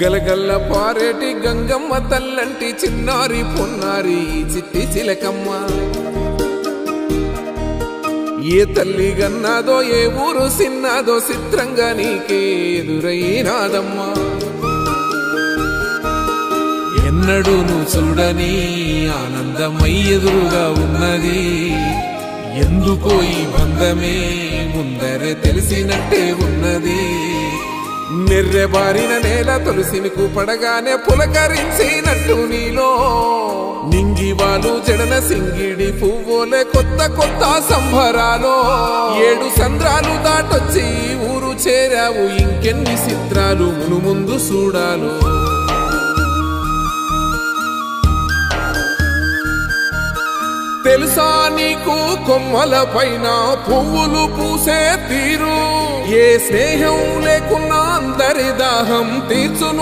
గలగల్ల పారేటి గంగమ్మ తల్లంటి చిన్నారి పొన్నారి చిట్టి చిలకమ్మ ఏ తల్లి గన్నాదో ఏ ఊరు సిన్నాదో చిత్రంగా నీకే ఎదురైనాదమ్మా ఎన్నడూ నువ్వు చూడని ఆనందమై ఎదురుగా ఉన్నది ఎందుకో ఈ బంధమే ముందరే తెలిసినట్టే ఉన్నది నెర్రెబారిన నేల తులసినికు పడగానే పులకరించినట్టు నీలో నింగివాలు జడన సింగిడి పువ్వులే కొత్త కొత్త సంబరాలో 7 సంద్రాలు దాటొచ్చి ఊరు చేరావు ఇంకెన్ని చిత్రాలు మును ముందు చూడాలో తెలుసా నీకు కొమ్మల పైన పువ్వులు పూసే తీరు ఏ స్నేహం లేకున్నా అందరి దాహం తీర్చును